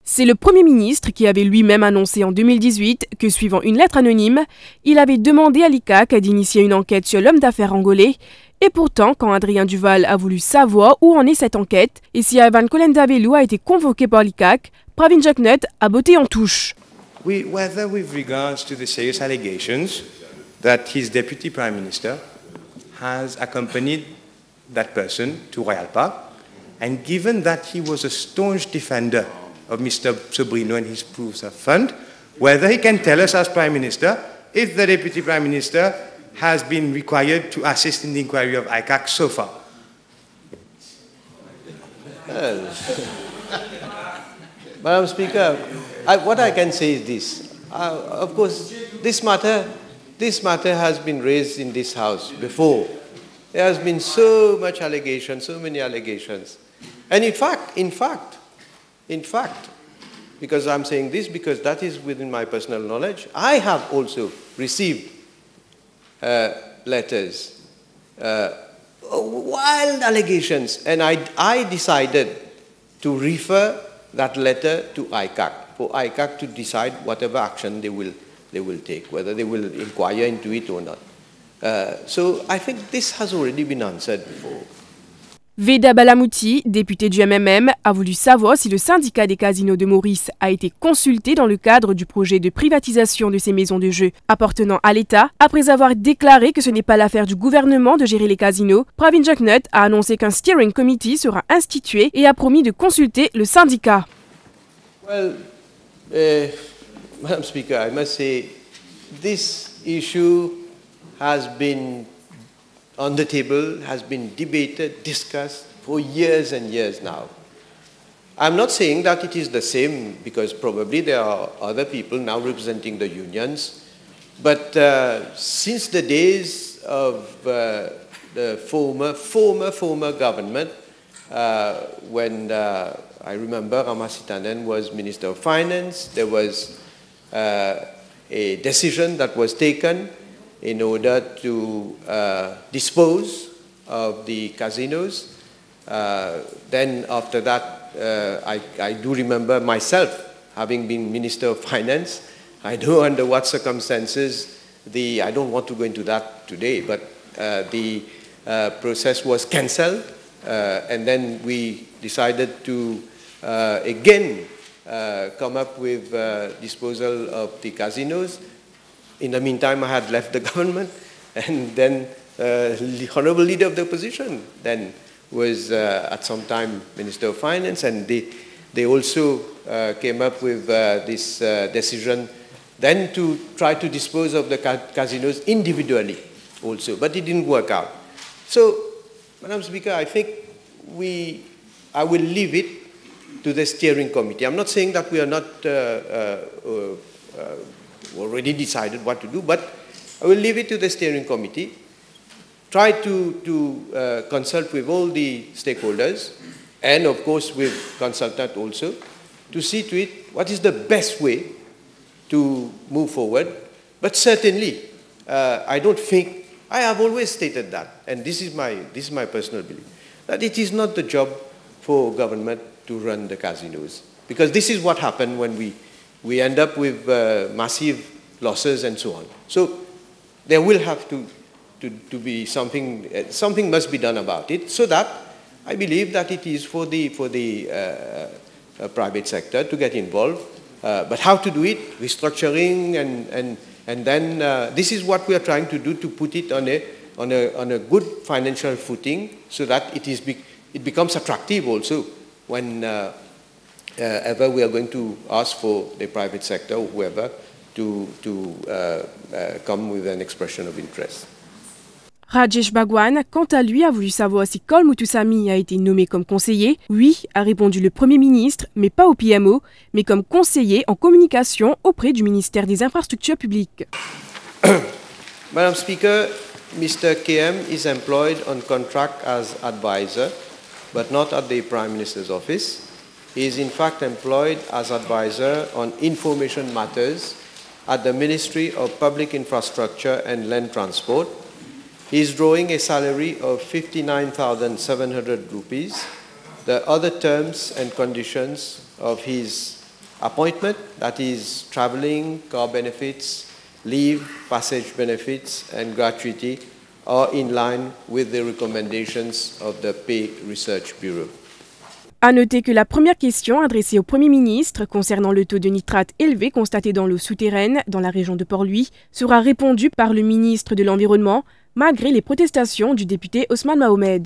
C'est le Premier ministre qui avait lui-même annoncé en 2018 que, suivant une lettre anonyme, il avait demandé à l'ICAC d'initier une enquête sur l'homme d'affaires angolais. Et pourtant, quand Adrien Duval a voulu savoir où en est cette enquête et si Ivan Collandavelloo a été convoqué par l'ICAC, Pravin Jacknut a botté en touche. Whether with regards to the serious allegations that his deputy prime minister has accompanied that person to Royal Park, and given that he was a staunch defender of Mr. Sobrinho and his proofs of fund, whether he can tell us as Prime Minister if the Deputy Prime Minister has been required to assist in the inquiry of ICAC so far. Madam Speaker, what I can say is this. Of course, this matter has been raised in this House before. There has been so much allegation, so many allegations. And in fact, because I'm saying this because that is within my personal knowledge, I have also received letters, wild allegations, and I decided to refer that letter to ICAC, for ICAC to decide whatever action they will take, whether they will inquire into it or not. So I think this has already been answered before. Veda Balamouti, député du MMM, a voulu savoir si le syndicat des casinos de Maurice a été consulté dans le cadre du projet de privatisation de ces maisons de jeux appartenant à l'État. Après avoir déclaré que ce n'est pas l'affaire du gouvernement de gérer les casinos, Pravin Jacknut a annoncé qu'un steering committee sera institué et a promis de consulter le syndicat. Well, Madam Speaker, I must say this issue has been on the table, has been debated, discussed for years and years now. I'm not saying that it is the same because probably there are other people now representing the unions, but since the days of the former government, when I remember Ramasitanen was Minister of Finance, there was a decision that was taken in order to dispose of the casinos. Then after that, I do remember myself having been Minister of Finance. I know under what circumstances I don't want to go into that today, but the process was cancelled, and then we decided to again come up with disposal of the casinos. In the meantime, I had left the government, and then the honorable leader of the opposition then was at some time Minister of Finance, and they also came up with this decision then to try to dispose of the casinos individually also, but it didn't work out. So, Madam Speaker, I think I will leave it to the steering committee. I'm not saying that we are not already decided what to do, but I will leave it to the steering committee. Try to consult with all the stakeholders and of course with consultant also to see to it what is the best way to move forward. But certainly, I don't think, I have always stated that, and this is my personal belief, that it is not the job for government to run the casinos. Because this is what happened when we end up with massive losses and so on. So there will have to be something must be done about it, so that I believe that it is for the private sector to get involved. But how to do it, restructuring, and then this is what we are trying to do, to put it on a good financial footing, so that it becomes attractive also when ever we are going to ask for the private sector or whoever to come with an expression of interest. Rajesh Bhagwan, quant à lui, a voulu savoir si Col Mutusamy a été nommé comme conseiller. Oui, a répondu le Premier ministre, mais pas au PMO, mais comme conseiller en communication auprès du ministère des Infrastructures publiques. Madam Speaker, Mr. KM is employed on contract as advisor, but not at the Prime Minister's office. He is in fact employed as advisor on information matters at the Ministry of Public Infrastructure and Land Transport. He is drawing a salary of 59,700 rupees. The other terms and conditions of his appointment, that is traveling, car benefits, leave, passage benefits, and gratuity, are in line with the recommendations of the Pay Research Bureau. À noter que la première question adressée au Premier ministre concernant le taux de nitrate élevé constaté dans l'eau souterraine dans la région de Port-Louis sera répondue par le ministre de l'Environnement, malgré les protestations du député Ousmane Mahomed.